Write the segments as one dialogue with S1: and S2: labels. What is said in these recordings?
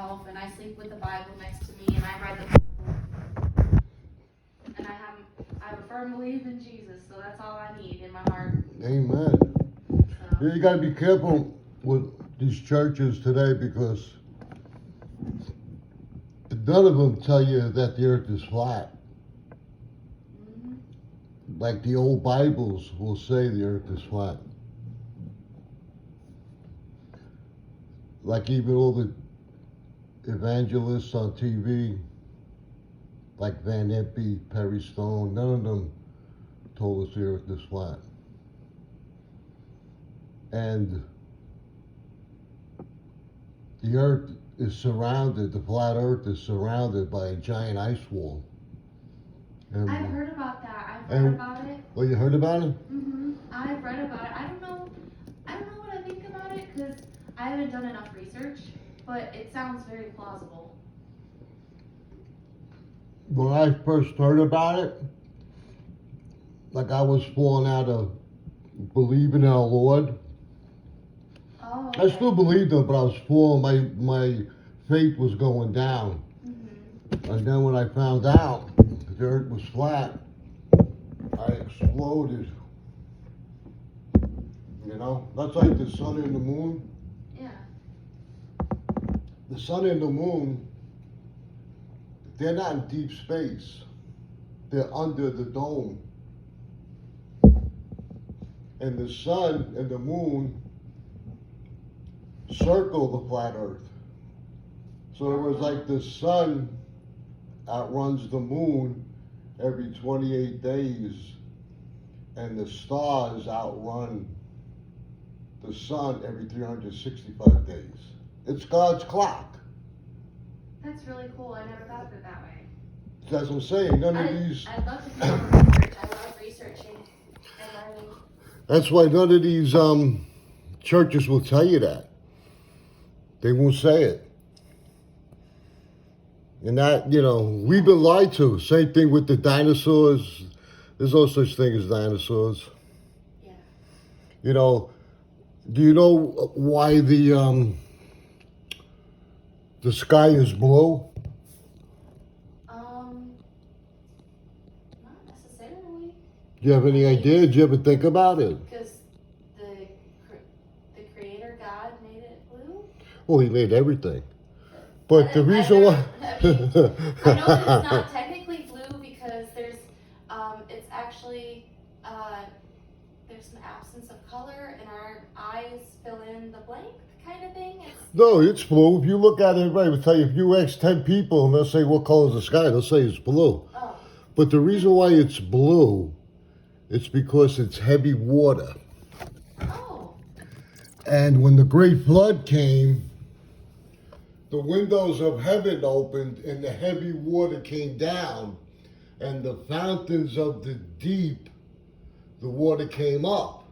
S1: myself, and I sleep with the Bible next to me, and I read the Bible, and I have a firm belief in Jesus, so that's all I need in my heart.
S2: Amen.
S1: So.
S2: You got to be careful with these churches today because none of them tell you that the earth is flat.
S1: Mm-hmm.
S2: Like the old Bibles will say the earth is flat. Like even all the evangelists on TV, like Van Impe, Perry Stone, none of them told us the earth is flat. And the earth is surrounded, the flat earth is surrounded by a giant ice wall. And
S1: I've heard about that. I've read about it.
S2: Oh, you heard about it?
S1: Mm-hmm. I've read about it. I don't know what I think about it because I haven't done enough research, but it sounds very plausible.
S2: When I first heard about it, like I was falling out of believing in our Lord.
S1: Oh, okay.
S2: I still believed him, but I was falling. My faith was going down.
S1: Mm-hmm.
S2: And then when I found out the earth was flat, I exploded. You know, that's like the sun and the moon.
S1: Yeah.
S2: The sun and the moon, they're not in deep space. They're under the dome. And the sun and the moon circle the flat earth. So it was like the sun outruns the moon every 28 days, and the stars outrun the sun every 365 days. It's God's clock.
S1: That's really cool. I never thought of it that way.
S2: That's what I'm saying. None of these.
S1: I'd love to do more research. I love researching and learning.
S2: That's why none of these churches will tell you that. They won't say it. And that, you know, we've been lied to. Same thing with the dinosaurs. There's no such thing as dinosaurs.
S1: Yeah.
S2: You know, do you know why the sky is blue?
S1: Not necessarily.
S2: Do you have any idea? Did you ever think about it?
S1: Because the creator God made it blue.
S2: Well, he made everything. But the reason why...
S1: I know that it's not technically blue because it's actually, there's an absence of color and our eyes fill in the blank kind of thing.
S2: No, it's blue. If you look at it, right, will tell you, if you ask 10 people and they'll say, what color is the sky? They'll say it's blue.
S1: Oh.
S2: But the reason why it's blue, it's because it's heavy water.
S1: Oh.
S2: And when the great flood came, the windows of heaven opened and the heavy water came down, and the fountains of the deep, the water came up.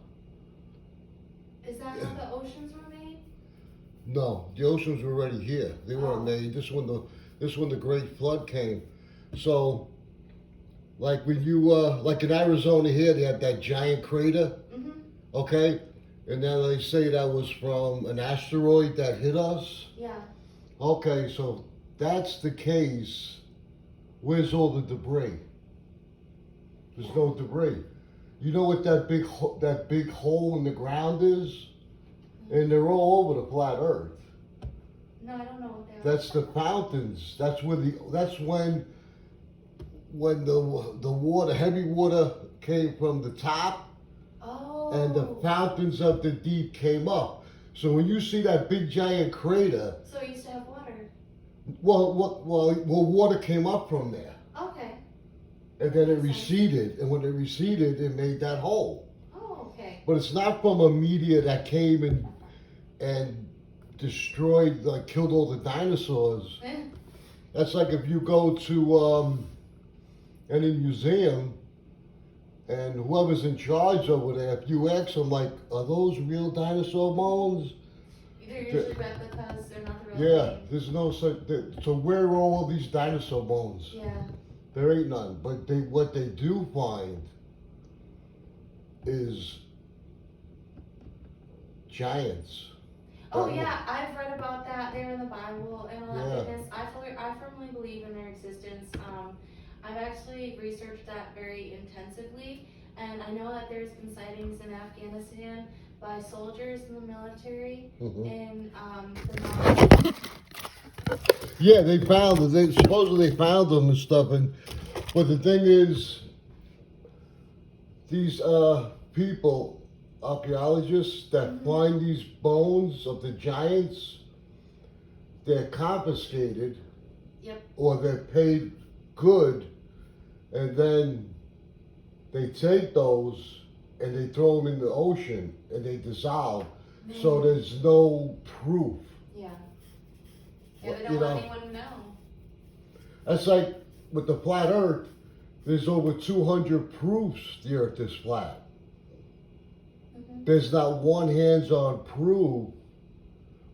S1: Is that how the oceans were made?
S2: No, the oceans were already here. They weren't made. This when the great flood came. So, like when you like in Arizona here, they have that giant crater.
S1: Mm-hmm.
S2: Okay, and then they say that was from an asteroid that hit us.
S1: Yeah.
S2: Okay, so that's the case. Where's all the debris? There's no debris. You know what that big hole in the ground is? And they're all over the flat Earth.
S1: No, I don't know what they are.
S2: That's the fountains. That's when the water, heavy water, came from the top, and the fountains of the deep came up. So when you see that big giant crater,
S1: so it used to have water.
S2: well, water came up from there,
S1: Okay.
S2: and then it receded, and when it receded, it made that hole.
S1: Oh, okay.
S2: But it's not from a meteor that came and destroyed, like killed all the dinosaurs. That's like if you go to any museum and whoever's in charge over there, if you ask them, like, are those real dinosaur bones?
S1: They're usually replicas, they're not the real
S2: Yeah,
S1: thing.
S2: there's no such. So where are all these dinosaur bones?
S1: Yeah.
S2: There ain't none. But what they do find is giants.
S1: Oh yeah, I've read about that. They're in the Bible and all that I've actually researched that very intensively, and I know that there's been sightings in Afghanistan by soldiers in the military in the mountains.
S2: Yeah, they found it. They supposedly found them and stuff. But the thing is, these people, archaeologists that find these bones of the giants, they're confiscated, or they're paid good, and then they take those and they throw them in the ocean and they dissolve. So there's no proof.
S1: Yeah, they don't want anyone to know.
S2: That's like with the flat Earth. There's over 200 proofs the Earth is flat. There's not one hands-on proof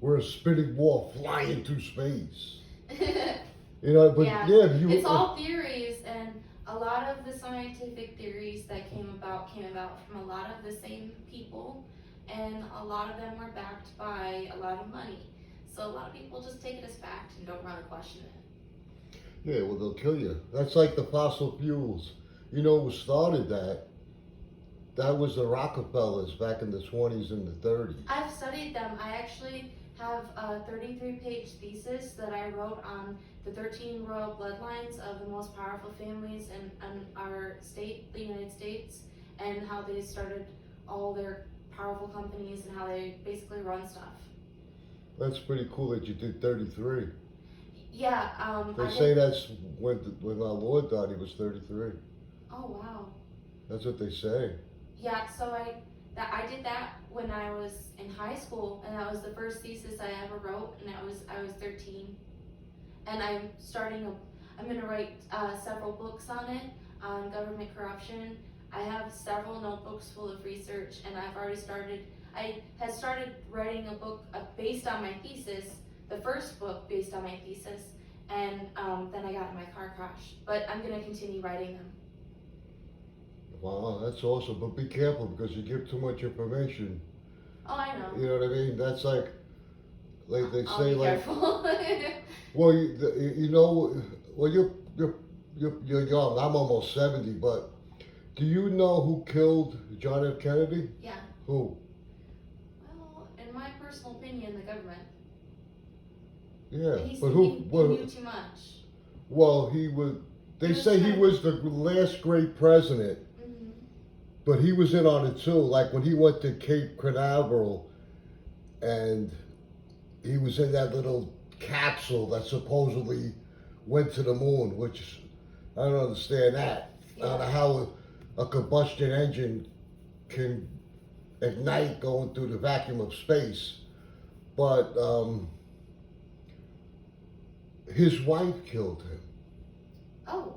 S2: where a spinning ball flying through space. But
S1: it's all theories, and a lot of the scientific theories that came about from a lot of the same people, and a lot of them were backed by a lot of money. So a lot of people just take it as fact and don't really question it.
S2: Yeah, well, they'll kill you. That's like the fossil fuels. You know who started that? That was the Rockefellers back in the 20s and the 30s.
S1: I've studied them. I actually have a 33-page thesis that I wrote on the 13 royal bloodlines of the most powerful families in our state, the United States, and how they started all their powerful companies and how they basically run stuff.
S2: That's pretty cool that you did 33.
S1: Yeah.
S2: They say that's when our Lord died, he was 33.
S1: Oh, wow.
S2: That's what they say.
S1: Yeah, so I did that when I was in high school, and that was the first thesis I ever wrote, and I was 13. And I'm going to write several books on it, on government corruption. I have several notebooks full of research, and I had started writing a book based on my thesis, the first book based on my thesis, and then I got in my car crash. But I'm going to continue writing them.
S2: Wow, that's awesome. But be careful because you give too much information.
S1: Oh, I know.
S2: You know what I mean? That's like they
S1: I'll
S2: say
S1: be
S2: like.
S1: careful.
S2: Well, you're young. I'm almost 70, but do you know who killed John F. Kennedy?
S1: Yeah.
S2: Who?
S1: Well, in my personal opinion, the government.
S2: Yeah,
S1: He knew too much.
S2: Well, they say he was the last great president, but he was in on it too. Like when he went to Cape Canaveral, and he was in that little capsule that supposedly went to the moon, which I don't understand that. I don't know how a combustion engine can ignite going through the vacuum of space, but his wife killed him.
S1: Oh,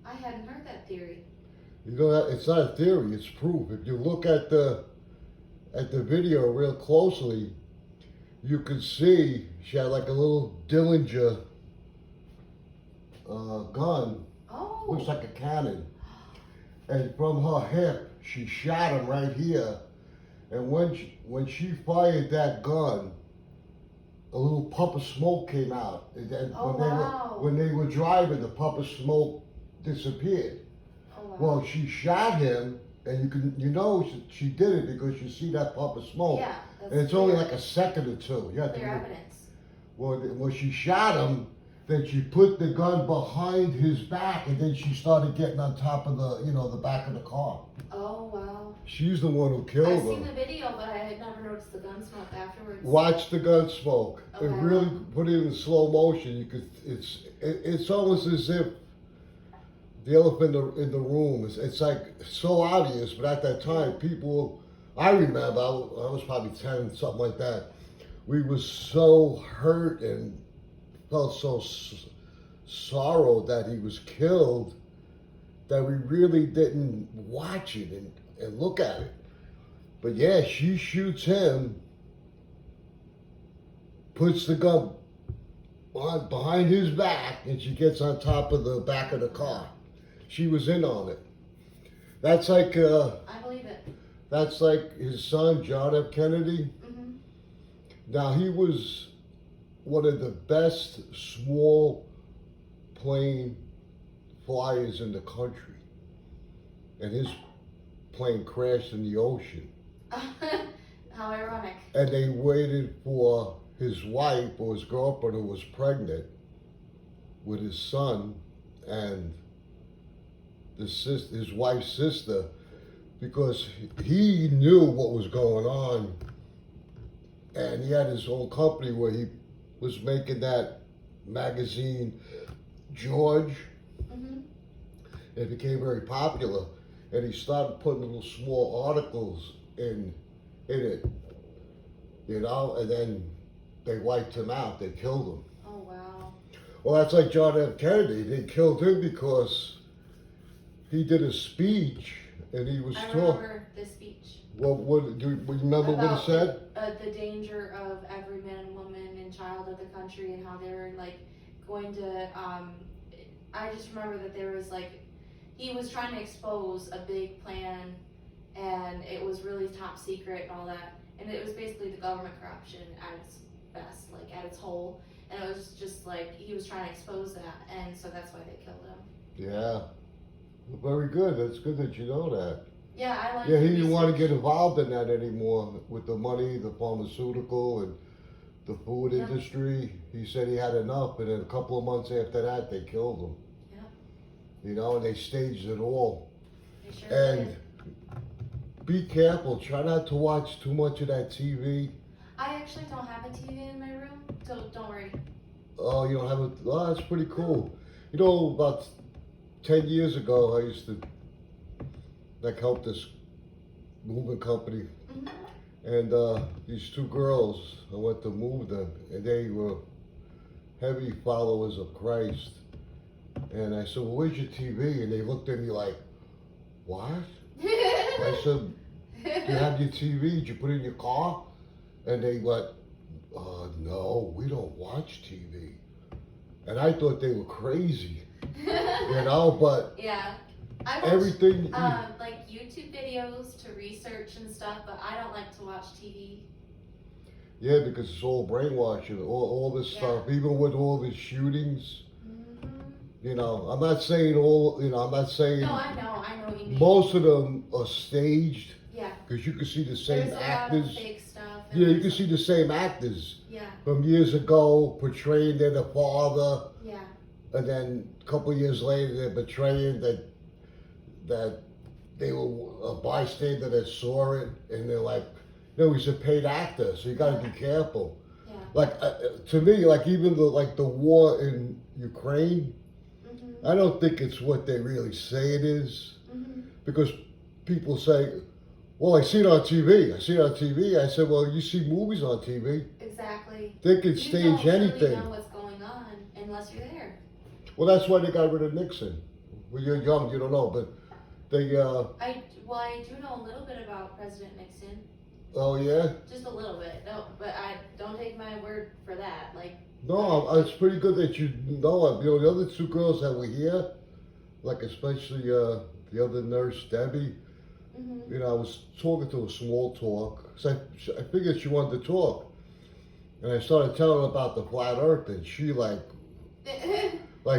S1: I hadn't heard that theory.
S2: You know, it's not a theory, it's proof. If you look at the video real closely, you can see she had like a little Dillinger gun.
S1: Oh.
S2: Looks like a cannon. And from her hip, she shot him right here. And when she fired that gun, a little puff of smoke came out. And then when they were driving, the puff of smoke disappeared.
S1: Oh, wow.
S2: Well, she shot him, and she did it because you see that puff of smoke.
S1: Yeah,
S2: and it's only like a second or two. You have
S1: clear evidence.
S2: Well, when she shot him, then she put the gun behind his back, and then she started getting on top of the back of the car.
S1: Oh, wow.
S2: She's the one who killed him.
S1: I've seen the video, but I had never noticed the gun smoke afterwards.
S2: Watch the gun smoke.
S1: Okay.
S2: And really put it in slow motion. You could. It's almost as if the elephant in the room it's like so obvious, but at that time, people. I remember I was probably 10, something like that. We were so hurt and felt so sorrow that he was killed that we really didn't watch it and look at it. But yeah, she shoots him, puts the gun behind his back, and she gets on top of the back of the car. She was in on it. That's like
S1: I believe it.
S2: That's like his son, John F. Kennedy.
S1: Mm-hmm.
S2: Now, he was one of the best small plane flyers in the country, and his plane crashed in the ocean.
S1: How ironic.
S2: And they waited for his wife or his girlfriend who was pregnant with his son and his wife's sister, because he knew what was going on, and he had his own company where he was making that magazine George.
S1: Mhm.
S2: It became very popular, and he started putting little small articles in it, you know, and then they wiped him out. They killed him.
S1: Oh wow.
S2: Well, that's like John F. Kennedy. They killed him because he did a speech and he was
S1: I
S2: talking.
S1: remember this speech
S2: Well, what do you remember what
S1: about
S2: he said?
S1: the danger of every man and woman and child of the country, and how they were like going to. I just remember that there was like, he was trying to expose a big plan, and it was really top secret and all that, and it was basically the government corruption at its best, like at its whole, and it was just like he was trying to expose that, and so that's why they killed him.
S2: Yeah. Very good. That's good that you know that.
S1: Yeah, I like.
S2: Yeah, he didn't want to get involved in that anymore with the money, the pharmaceutical, and the food
S1: Yeah.
S2: industry. He said he had enough, and then a couple of months after that, they killed him.
S1: Yeah.
S2: You know, and they staged it all.
S1: They sure
S2: And
S1: did.
S2: be careful. Try not to watch too much of that TV.
S1: I actually don't have a TV in my room, so don't worry.
S2: Oh, you don't have a. Oh, that's pretty cool. You know, about 10 years ago, I used to like help this moving company,
S1: Mhm.
S2: and these two girls, I went to move them, and they were heavy followers of Christ. And I said, "Well, where's your TV?" And they looked at me like, "What?" I said, "You have your TV? Did you put it in your car?" And they went, "No, we don't watch TV." And I thought they were crazy, you know, but
S1: Yeah. I watch
S2: everything.
S1: like YouTube videos to research and stuff, but I don't like to watch TV.
S2: Yeah, because it's all brainwashing, all this
S1: Yeah.
S2: stuff, even with all the shootings.
S1: Mhm.
S2: You know, I'm not saying all, you know, I'm not saying
S1: No, I know what you mean.
S2: most of them are staged,
S1: Yeah.
S2: because you can see the same
S1: There's a lot of
S2: actors.
S1: fake stuff.
S2: Yeah, you can see the same actors
S1: Yeah,
S2: from years ago portraying they're the father,
S1: yeah,
S2: and then a couple of years later they're betraying that they were a bystander that saw it, and they're like, no, he's a paid actor, so you got to be careful.
S1: yeah.
S2: Like to me, like even the war in Ukraine,
S1: Mhm.
S2: I don't think it's what they really say it is,
S1: Mhm.
S2: because people say, well, I see it on TV. I see it on TV. I said, well, you see movies on TV.
S1: Exactly.
S2: They can
S1: You
S2: stage
S1: don't really
S2: anything.
S1: know what's going on unless you're there.
S2: Well, that's why they got rid of Nixon. When you're young, you don't know, but they.
S1: I do know a little bit about President Nixon,
S2: Oh yeah.
S1: just a little bit. No, but I don't take my word for that. Like,
S2: No, it's pretty good that you know it. You know, the other two girls that were here, like especially the other nurse, Debbie.
S1: mhm.
S2: You know, I was talking to her small talk. So I figured she wanted to talk, and I started telling her about the flat Earth, and she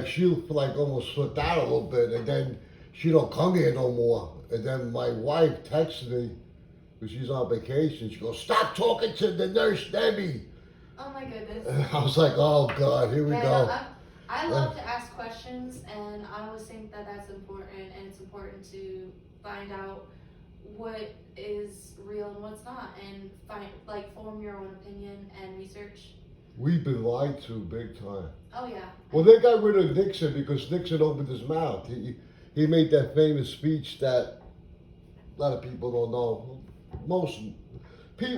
S2: she almost flipped out a little bit, and then she don't come here no more. And then my wife texted me, because she's on vacation. She goes, "Stop talking to the nurse, Debbie."
S1: Oh my goodness.
S2: And I was like, "Oh God, here we
S1: Yeah,
S2: go."
S1: no, I love to ask questions, and I always think that that's important, and it's important to find out what is real and what's not, and form your own opinion and research.
S2: We've been lied to big time.
S1: Oh yeah.
S2: Well, they got rid of Nixon because Nixon opened his mouth. He made that famous speech that a lot of people don't know.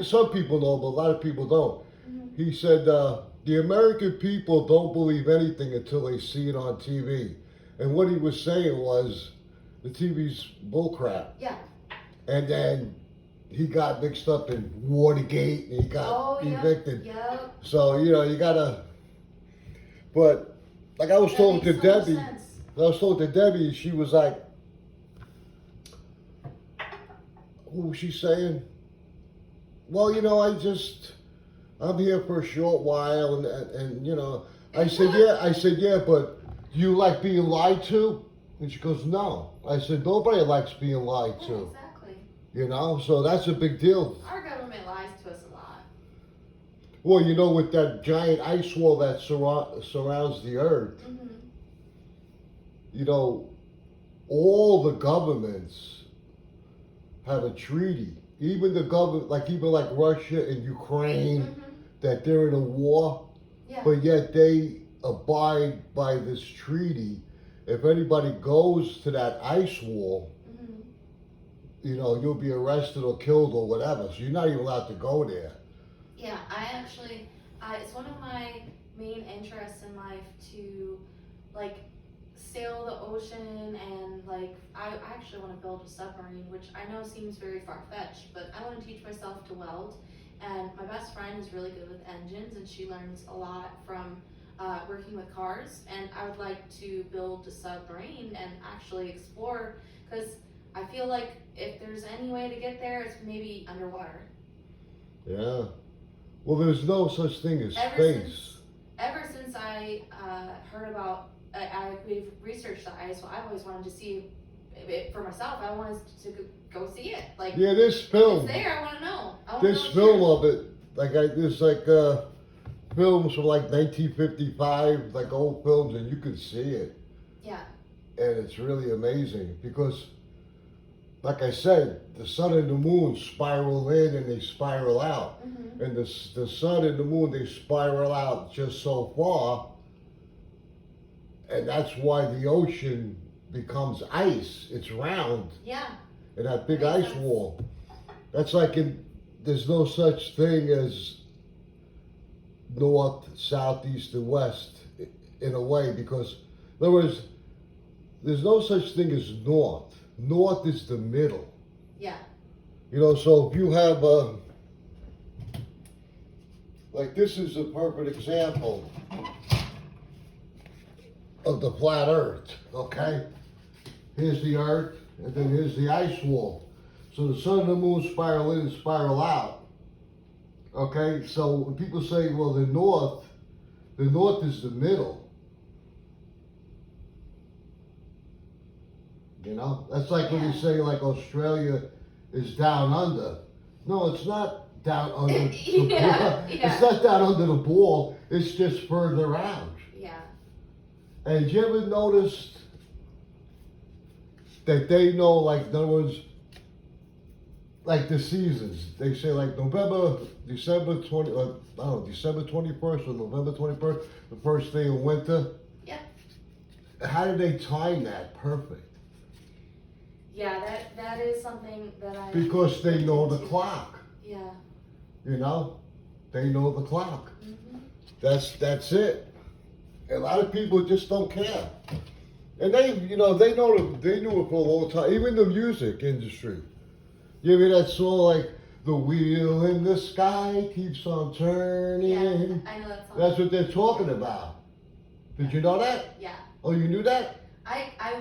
S2: Some people know, but a lot of people don't.
S1: Mhm.
S2: He said, the American people don't believe anything until they see it on TV. And what he was saying was, the TV's bullcrap.
S1: Yeah.
S2: And then he got mixed up in Watergate, and he got evicted.
S1: Yep.
S2: So, you know, you gotta, but like I was
S1: That
S2: told to
S1: makes so much
S2: Debbie,
S1: sense.
S2: she was like, what was she saying? Well, you know, I'm here for a short while, and you know, I said, yeah, but do you like being lied to? And she goes, no. I said, nobody likes being lied
S1: Yeah,
S2: to.
S1: exactly.
S2: You know, so that's a big deal.
S1: Our government lies to us a lot.
S2: Well, you know, with that giant ice wall that surrounds the earth,
S1: Mm-hmm.
S2: you know, all the governments have a treaty. Even the government, even like Russia and Ukraine,
S1: Mm-hmm.
S2: that they're in a war,
S1: Yeah.
S2: but yet they abide by this treaty. If anybody goes to that ice wall,
S1: Mm-hmm.
S2: you know, you'll be arrested or killed or whatever. So you're not even allowed to go there.
S1: Yeah, it's one of my main interests in life to, like, sail the ocean and, like, I actually want to build a submarine, which I know seems very far-fetched, but I want to teach myself to weld. And my best friend is really good with engines, and she learns a lot from working with cars. And I would like to build a submarine and actually explore, because I feel like if there's any way to get there, it's maybe underwater.
S2: Yeah. Well, there's no such thing as
S1: Ever
S2: space.
S1: Ever since I heard about, we've researched the ice, so I've always wanted to see it for myself. I wanted to go see it. Like,
S2: Yeah, this
S1: if
S2: film,
S1: it's there, I want to know.
S2: this film of it, there's films from like 1955, like old films, and you can see it.
S1: Yeah.
S2: And it's really amazing because, like I said, the sun and the moon spiral in and they spiral out.
S1: Mm-hmm.
S2: And the sun and the moon, they spiral out just so far. And that's why the ocean becomes ice. It's round.
S1: Yeah.
S2: And that big
S1: Makes
S2: ice
S1: sense.
S2: wall. That's like there's no such thing as north, south, east, and west in a way, because in other words, there's no such thing as north. North is the middle.
S1: Yeah.
S2: You know, so if you have like this is a perfect example of the flat earth, okay? Here's the earth, and then here's the ice wall. So the sun and the moon spiral in and spiral out. Okay, so when people say, well, the north is the middle. You know, that's like when you say like Australia is down under. No, it's not down under the
S1: Yeah,
S2: It's not down under the ball. It's just further out.
S1: Yeah.
S2: And you ever noticed that they know, like, in other words, like the seasons? They say like December 21st or November 21st, the first day of winter.
S1: Yeah.
S2: How do they time that perfect?
S1: Yeah, that is something that I.
S2: Because they know the clock.
S1: Yeah.
S2: You know, they know the clock.
S1: Mm-hmm.
S2: That's it. A lot of people just don't care, and they knew it for a long time. Even the music industry. You hear that song like "The wheel in the sky keeps on turning"?
S1: Yeah, I know that song.
S2: That's what they're talking about. Did you know that?
S1: Yeah.
S2: Oh, you knew that?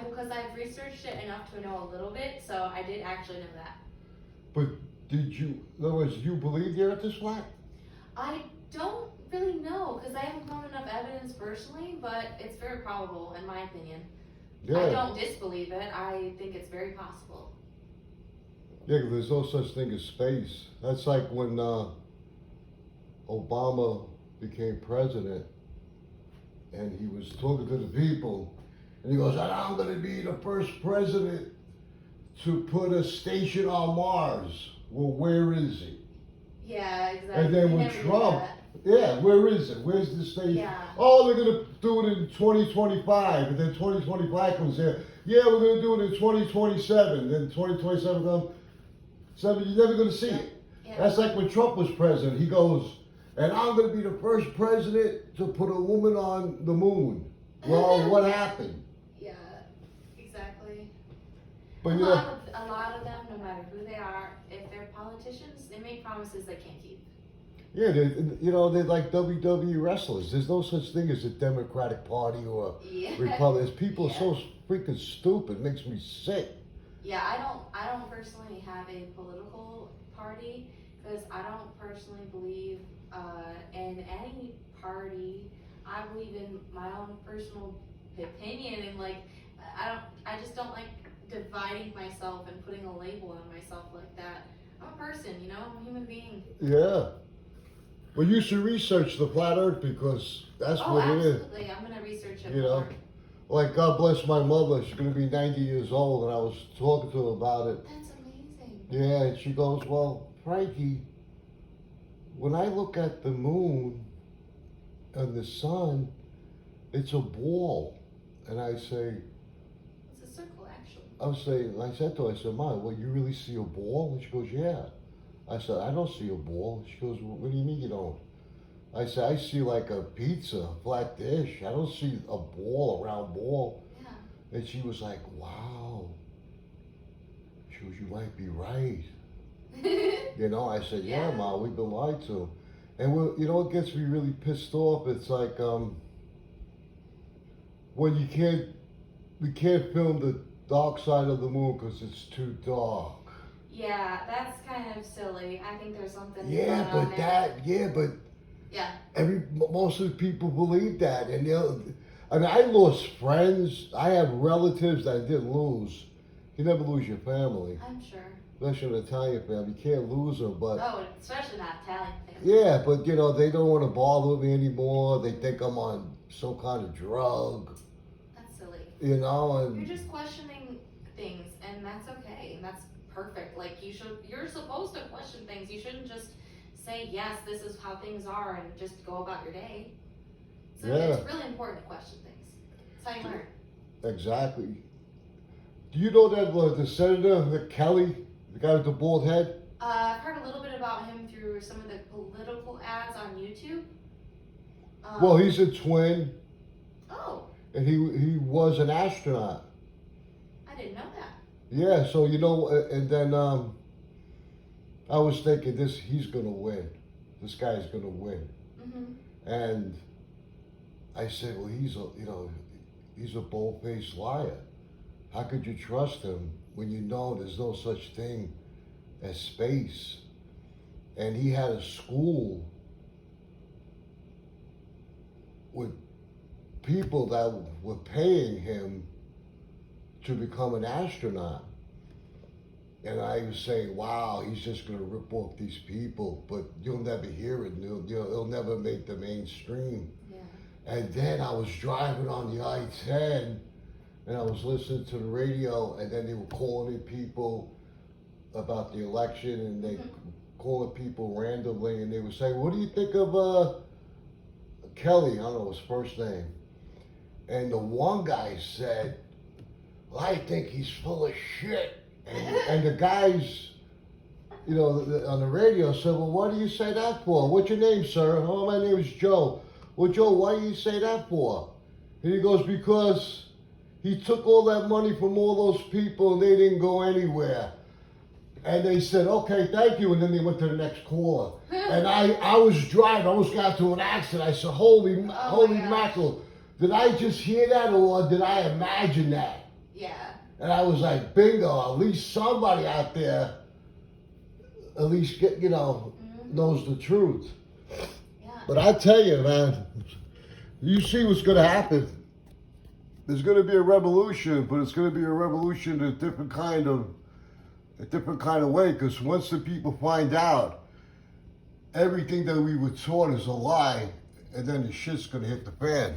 S1: Because I've researched it enough to know a little bit, so I did actually know that.
S2: But did you? In other words, you believe the Earth is flat?
S1: I don't really know, because I haven't found enough evidence personally, but it's very probable in my opinion.
S2: Yeah.
S1: I don't disbelieve it. I think it's very possible.
S2: Yeah, 'cause there's no such thing as space. That's like when Obama became president, and he was talking to the people, and he goes, "I'm going to be the first president to put a station on Mars." Well, where is it?
S1: Yeah, exactly.
S2: And then
S1: They
S2: when
S1: never do
S2: Trump,
S1: that.
S2: yeah, where is it? Where's the station?
S1: Yeah.
S2: Oh, they're going to do it in 2025, and then 2025 comes here. Yeah, we're going to do it in 2027. Then 2027 comes. So you're never going to see it.
S1: Yeah.
S2: That's like when Trump was president. He goes, "And I'm going to be the first president to put a woman on the moon." Well, what happened?
S1: Yeah, exactly.
S2: But
S1: A lot of them, no matter who they are, if they're politicians, they make promises they can't keep.
S2: yeah, they're like WWE wrestlers. There's no such thing as a Democratic Party or
S1: Yeah.
S2: Republicans. People
S1: Yeah.
S2: are so freaking stupid. It makes me sick.
S1: Yeah, I don't personally have a political party, because I don't personally believe in any party. I believe in my own personal opinion, and like I just don't like dividing myself and putting a label on myself like that. I'm a person, you know, I'm a human being.
S2: Yeah. Well, you should research the flat Earth because that's what it is.
S1: Absolutely. I'm gonna research it
S2: You know,
S1: more.
S2: like God bless my mother. She's going to be 90 years old, and I was talking to her about it.
S1: That's amazing.
S2: Yeah, and she goes, "Well, Frankie, when I look at the moon and the sun, it's a ball." And I say,
S1: It's a circle, actually.
S2: I said to her, I said, "Mom, well, you really see a ball?" And she goes, "Yeah." I said, "I don't see a ball." She goes, "What do you mean you don't?" I said, "I see like a pizza, a flat dish. I don't see a ball, a round ball."
S1: Yeah.
S2: And she was like, "Wow." She goes, "You might be right." You know, I said, "Yeah,
S1: Yeah.
S2: Ma, we've been lied to." And you know what gets me really pissed off? It's like when we can't film the dark side of the moon because it's too dark.
S1: Yeah, that's kind of silly. I think there's something
S2: Yeah,
S1: going on
S2: but
S1: there. Yeah.
S2: most of the people believe that, and I mean, I lost friends. I have relatives that I didn't lose. You never lose your family,
S1: I'm sure.
S2: especially an Italian family. You can't lose them, but
S1: Oh, especially not Italian things.
S2: yeah, but you know, they don't want to bother with me anymore. They think I'm on some kind of drug,
S1: That's silly.
S2: you know,
S1: You're
S2: and
S1: just questioning things, and that's okay, and that's perfect. Like, you're supposed to question things. You shouldn't just say, yes, this is how things are, and just go about your day. So
S2: Yeah.
S1: it's really important to question things. That's how you learn.
S2: exactly. Do you know that the senator, Kelly, the guy with the bald head?
S1: I've heard a little bit about him through some of the political ads on YouTube.
S2: Well, he's a twin,
S1: Oh,
S2: and he was an astronaut.
S1: I didn't know that.
S2: Yeah, so you know, and then I was thinking he's gonna win. This guy's gonna win.
S1: Mm-hmm.
S2: And I said, well, he's a bold-faced liar. How could you trust him when you know there's no such thing as space? And he had a school with people that were paying him to become an astronaut. And I was saying, wow, he's just going to rip off these people, but you'll never hear it. It'll never make the mainstream.
S1: Yeah.
S2: And then I was driving on the I-10, and I was listening to the radio, and then they were calling in people about the election, and they calling people randomly, and they were saying, "What do you think of Kelly?" I don't know his first name. And the one guy said, "Well, I think he's full of shit." And the guys, you know, on the radio said, "Well, what do you say that for? What's your name, sir?" "Oh, my name is Joe." "Well, Joe, why do you say that for?" And he goes, "Because he took all that money from all those people and they didn't go anywhere." And they said, "Okay, thank you." And then they went to the next caller. And I was driving, I almost got into an accident. I said, holy mackerel. Did I just hear that, or did I imagine that?
S1: Yeah.
S2: And I was like, bingo, at least somebody out there at least knows the truth.
S1: Yeah.
S2: But I tell you, man, you see what's going to happen. There's going to be a revolution, but it's going to be a revolution in a different kind of way, because once the people find out everything that we were taught is a lie, and then the shit's going to hit the fan.